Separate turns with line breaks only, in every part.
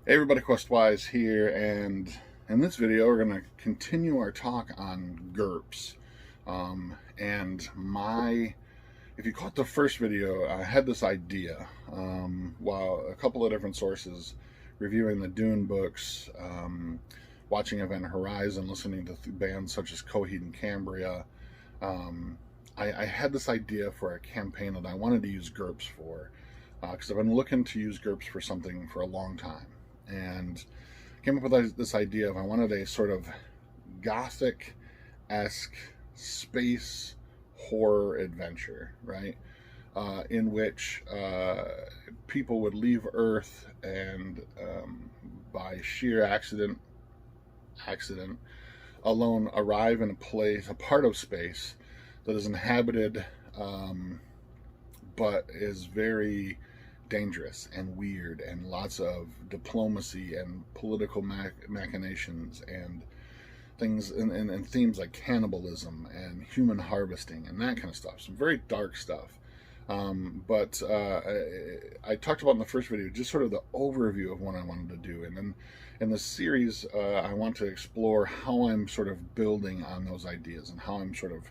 Hey everybody, Questwise here, and in this video we're going to continue our talk on GURPS. If you caught the first video, I had this idea while a couple of different sources, reviewing the Dune books, watching Event Horizon, listening to bands such as Coheed and Cambria. I had this idea for a campaign that I wanted to use GURPS for, because I've been looking to use GURPS for something for a long time. And came up with this idea of I wanted a sort of gothic-esque space horror adventure, right? In which people would leave Earth and by sheer accident alone arrive in a part of space that is inhabited, but is very dangerous and weird, and lots of diplomacy and political machinations and things and themes like cannibalism and human harvesting and that kind of stuff. Some very dark stuff. But I talked about in the first video just sort of the overview of what I wanted to do, and then in this series I want to explore how I'm sort of building on those ideas and how I'm sort of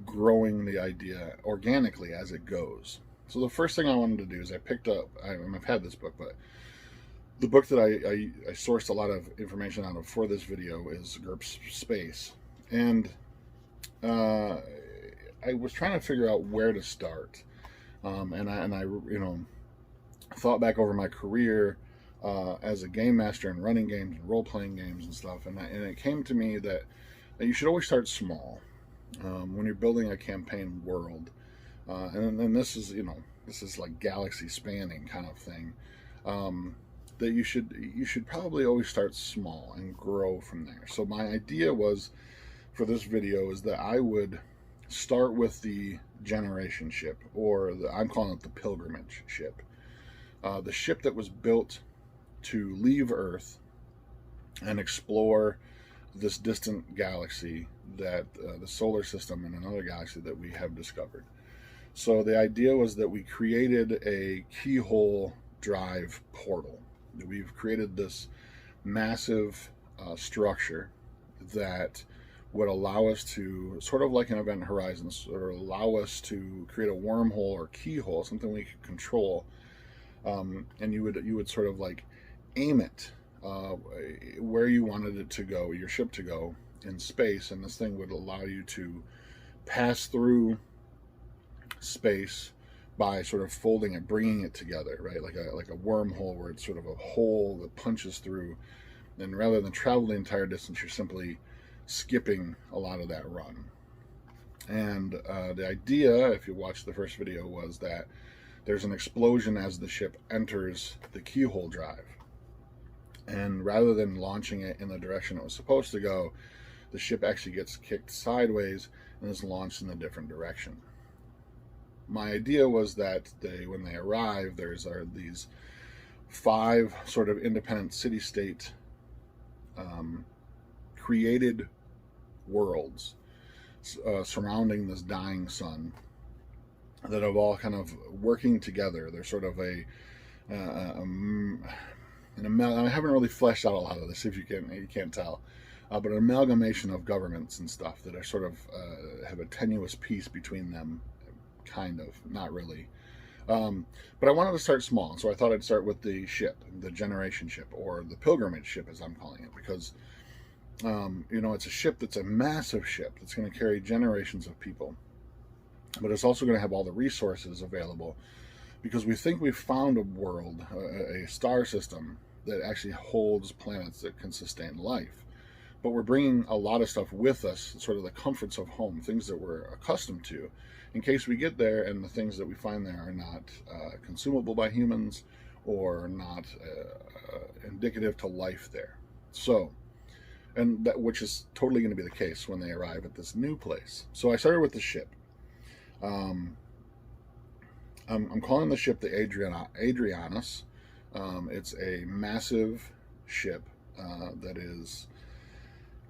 growing the idea organically as it goes. So the first thing I wanted to do is I picked up, I've had this book, but the book that I sourced a lot of information out of for this video is GURPS Space. And I was trying to figure out where to start. And I thought back over my career as a game master and running games and role-playing games and stuff. And it came to me that you should always start small when you're building a campaign world. And this is like galaxy spanning kind of thing, that you should probably always start small and grow from there. So my idea was for this video is that I would start with the generation ship, or I'm calling it the pilgrimage ship, the ship that was built to leave Earth and explore this distant galaxy that the solar system and another galaxy that we have discovered. So the idea was that we created a keyhole drive portal. We've created this massive structure that would allow us to, sort of like an Event Horizon, sort of allow us to create a wormhole or keyhole, something we could control, and you would sort of like aim it where you wanted it to go, your ship to go in space, and this thing would allow you to pass through space by sort of folding it, bringing it together, right? Like a wormhole, where it's sort of a hole that punches through, and rather than travel the entire distance, you're simply skipping a lot of that run. And the idea, if you watch the first video, was that there's an explosion as the ship enters the keyhole drive, and rather than launching it in the direction it was supposed to go, the ship actually gets kicked sideways and is launched in a different direction. My idea was that when they arrive, there's these 5 sort of independent city-state created worlds surrounding this dying sun that have all kind of working together. They're sort of I haven't really fleshed out a lot of this, if you can't tell, but an amalgamation of governments and stuff that are sort of have a tenuous peace between them. Kind of, not really. But I wanted to start small, so I thought I'd start with the ship, the generation ship, or the pilgrimage ship as I'm calling it, because it's a ship that's a massive ship that's going to carry generations of people, but it's also going to have all the resources available, because we think we've found a world, a star system that actually holds planets that can sustain life. But we're bringing a lot of stuff with us, sort of the comforts of home, things that we're accustomed to, in case we get there and the things that we find there are not consumable by humans, or not indicative to life there. So, and that, which is totally going to be the case when they arrive at this new place. So I started with the ship. I'm calling the ship the Adrianus. It's a massive ship that is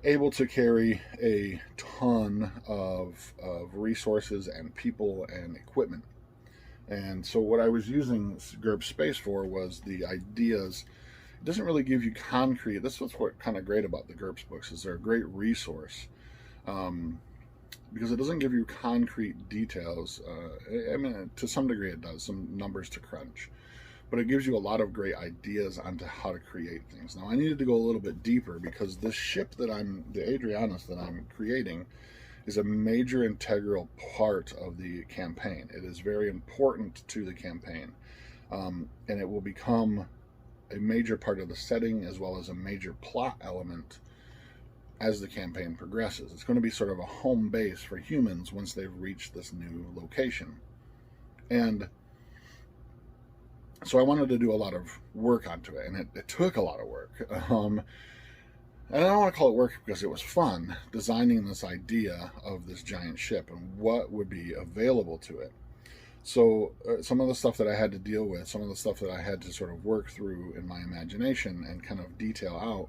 able to carry a ton of resources and people and equipment. And so what I was using GURPS Space for was the ideas it doesn't really give you concrete. This is what's kind of great about the GURPS books, is they're a great resource, because it doesn't give you concrete details. I mean, to some degree it does, some numbers to crunch, but it gives you a lot of great ideas onto how to create things. Now, I needed to go a little bit deeper, because this ship that the Adrianus that I'm creating, is a major integral part of the campaign. It is very important to the campaign, and it will become a major part of the setting, as well as a major plot element as the campaign progresses. It's going to be sort of a home base for humans once they've reached this new location. And so I wanted to do a lot of work onto it, and it took a lot of work. And I don't want to call it work, because it was fun designing this idea of this giant ship and what would be available to it. So some of the stuff that I had to deal with, some of the stuff that I had to sort of work through in my imagination and kind of detail out,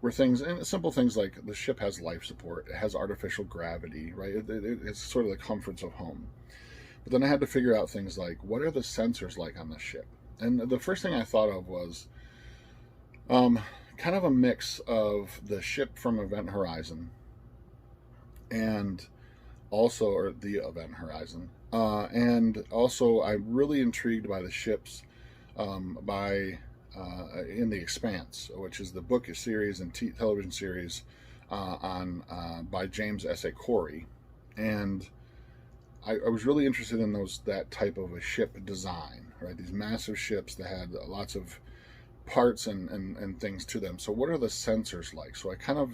were things, and simple things like the ship has life support, it has artificial gravity, right? It's sort of the comforts of home. But then I had to figure out things like, what are the sensors like on the ship? And the first thing I thought of was kind of a mix of the ship from Event Horizon, and also, or the Event Horizon, and also I'm really intrigued by the ships in The Expanse, which is the book series and television series by James S.A. Corey. And I was really interested in that type of a ship design, right? These massive ships that had lots of parts and things to them. So what are the sensors like? So I kind of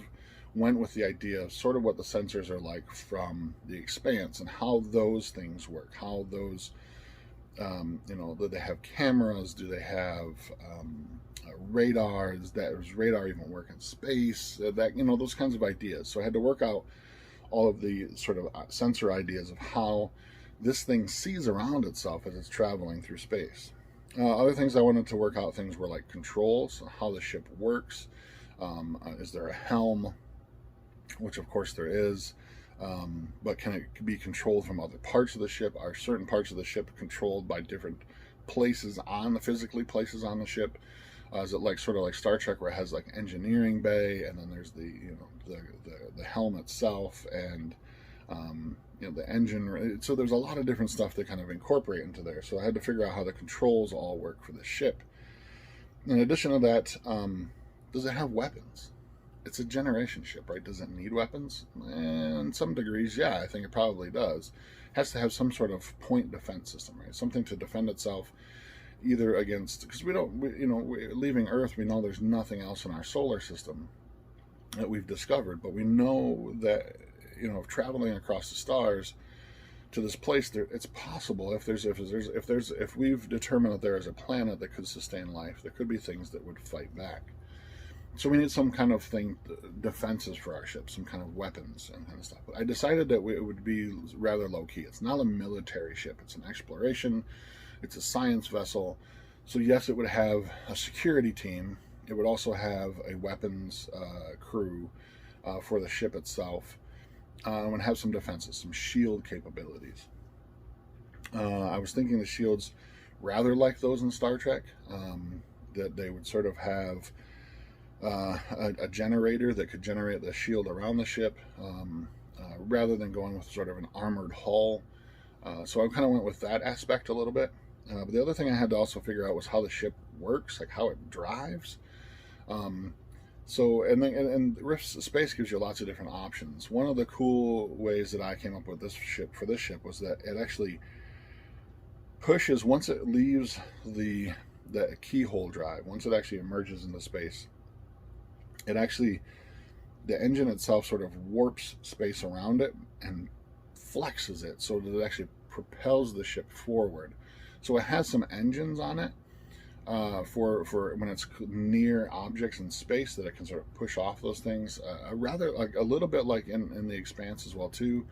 went with the idea of sort of what the sensors are like from The Expanse, and how those things work, how those, do they have cameras? Do they have radar? Does radar even work in space? Those kinds of ideas. So I had to work out all of the sort of sensor ideas of how this thing sees around itself as it's traveling through space. Other things I wanted to work out things were like controls, how the ship works. Is there a helm? Which of course there is, but can it be controlled from other parts of the ship? Are certain parts of the ship controlled by different places physically places on the ship? Is it like sort of like Star Trek, where it has like engineering bay, and then there's the helm itself, and the engine? So there's a lot of different stuff that kind of incorporate into there. So I had to figure out how the controls all work for the ship. In addition to that, does it have weapons? It's a generation ship, right? Does it need weapons? In some degrees, yeah, I think it probably does. It has to have some sort of point defense system, right? Something to defend itself, either against, because leaving Earth, we know there's nothing else in our solar system that we've discovered, but we know that, traveling across the stars to this place, it's possible if we've determined that there is a planet that could sustain life, there could be things that would fight back. So we need some kind of defenses for our ship, some kind of weapons and kind of stuff. But I decided that it would be rather low key. It's not a military ship. It's an exploration. It's a science vessel. So yes, it would have a security team. It would also have a weapons crew for the ship itself. It would have some defenses, some shield capabilities. I was thinking the shields rather like those in Star Trek, that they would sort of have a generator that could generate the shield around the ship, rather than going with sort of an armored hull. So I kind of went with that aspect a little bit. But the other thing I had to also figure out was how the ship works, like how it drives. And Rift's Space gives you lots of different options. One of the cool ways that I came up with this ship was that it actually pushes, once it leaves the keyhole drive, once it actually emerges into space, the engine itself sort of warps space around it and flexes it so that it actually propels the ship forward. So it has some engines on it for when it's near objects in space, that it can sort of push off those things, rather like a little bit like in The Expanse as well too.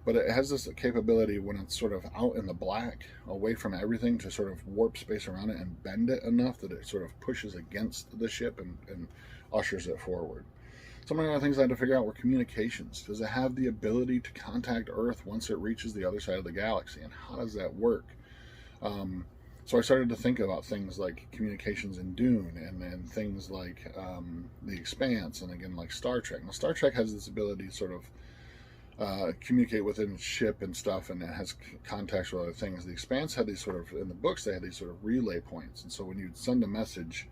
But it has this capability when it's sort of out in the black, away from everything, to sort of warp space around it and bend it enough that it sort of pushes against the ship and ushers it forward. Some of the other things I had to figure out were communications. Does it have the ability to contact Earth once it reaches the other side of the galaxy? And how does that work? So I started to think about things like communications in Dune, and things like The Expanse, and again like Star Trek. Now Star Trek has this ability to sort of communicate within ship and stuff, and it has contacts with other things. The Expanse had these sort of, in the books, they had these sort of relay points, and so when you'd send a message,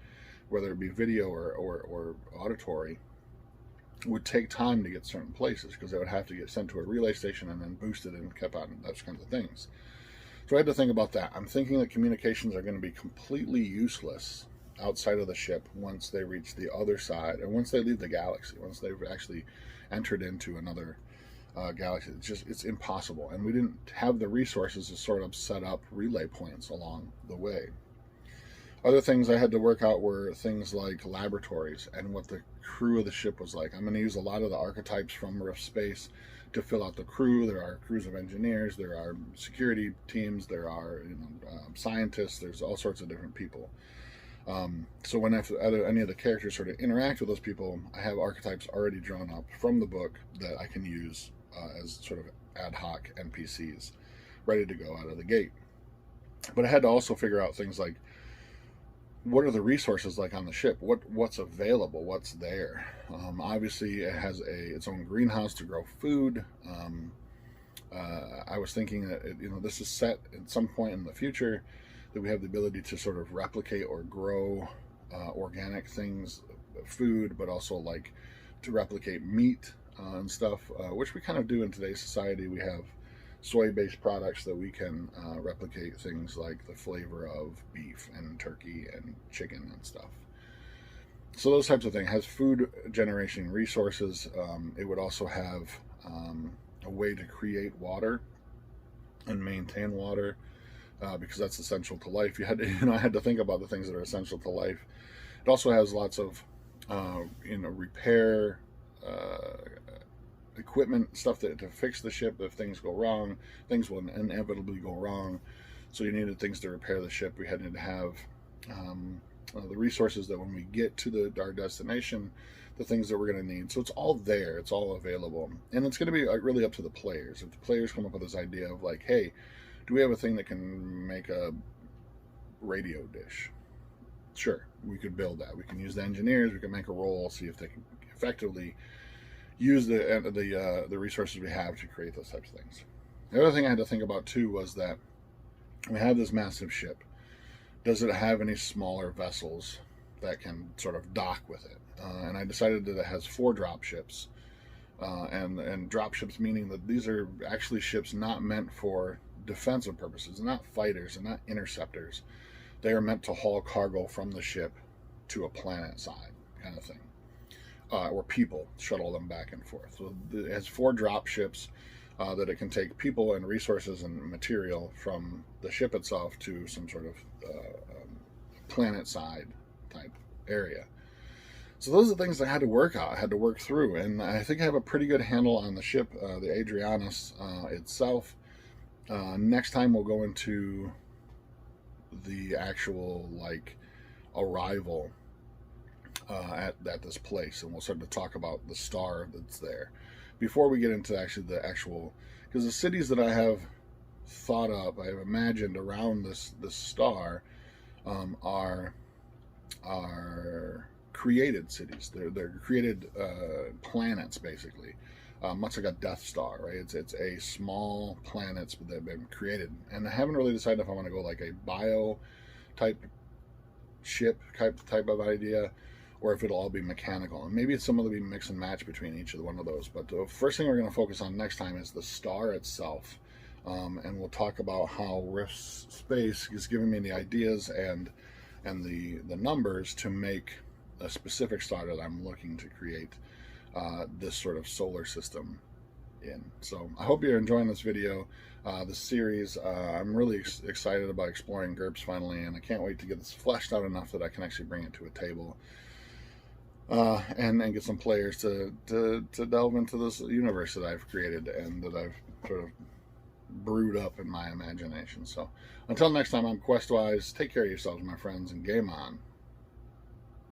whether it be video or auditory, it would take time to get certain places because they would have to get sent to a relay station and then boosted and kept on, those kinds of things. So I had to think about that. I'm thinking that communications are going to be completely useless outside of the ship once they reach the other side, and once they leave the galaxy, once they've actually entered into another galaxy. It's impossible, and we didn't have the resources to sort of set up relay points along the way. Other things I had to work out were things like laboratories and what the crew of the ship was like. I'm going to use a lot of the archetypes from Rift Space to fill out the crew. There are crews of engineers, there are security teams, there are scientists, there's all sorts of different people. So when any of the characters sort of interact with those people, I have archetypes already drawn up from the book that I can use as sort of ad hoc NPCs ready to go out of the gate. But I had to also figure out things like, what are the resources like on the ship? What's available? What's there? Obviously, it has its own greenhouse to grow food. I was thinking that this is set at some point in the future, that we have the ability to sort of replicate or grow organic things, food, but also like to replicate meat and stuff, which we kind of do in today's society. We have soy-based products that we can replicate things like the flavor of beef and turkey and chicken and stuff. So those types of things. It has food generation resources. It would also have a way to create water and maintain water, because that's essential to life. I had to think about the things that are essential to life. It also has lots of repair equipment, stuff to fix the ship if things go wrong. Things will inevitably go wrong, so you needed things to repair the ship. We had to have the resources that when we get to our destination, the things that we're going to need. So it's all there, it's all available, and it's going to be really up to the players. If the players come up with this idea of like, hey, do we have a thing that can make a radio dish? Sure, we could build that. We can use the engineers, we can make a roll, see if they can effectively use the resources we have to create those types of things. The other thing I had to think about too was that we have this massive ship. Does it have any smaller vessels that can sort of dock with it? And I decided that it has 4 drop ships. And drop ships meaning that these are actually ships not meant for defensive purposes, not fighters and not interceptors. They are meant to haul cargo from the ship to a planet side kind of thing. Or people, shuttle them back and forth. So it has 4 drop ships that it can take people and resources and material from the ship itself to some sort of planet side type area. So those are the things I had to work out, I had to work through, and I think I have a pretty good handle on the ship, the Adrianus itself. Next time we'll go into the actual arrival at this place, and we'll start to talk about the star that's there before we get into the actual, because the cities that I have thought up, I have imagined around this star are created cities. They're created planets, basically, much like a Death Star, right? It's a small planets that have been created, and I haven't really decided if I want to go like a bio type ship type of idea, or if it'll all be mechanical, and maybe some of them will be mix and match between each of one of those. But the first thing we're going to focus on next time is the star itself, and we'll talk about how Rift Space is giving me the ideas and the numbers to make a specific star that I'm looking to create this sort of solar system in. So I hope you're enjoying this video, this series. I'm really excited about exploring GURPS finally, and I can't wait to get this fleshed out enough that I can actually bring it to a table. And get some players to delve into this universe that I've created and that I've sort of brewed up in my imagination. So until next time, I'm Questwise. Take care of yourselves, my friends, and game on.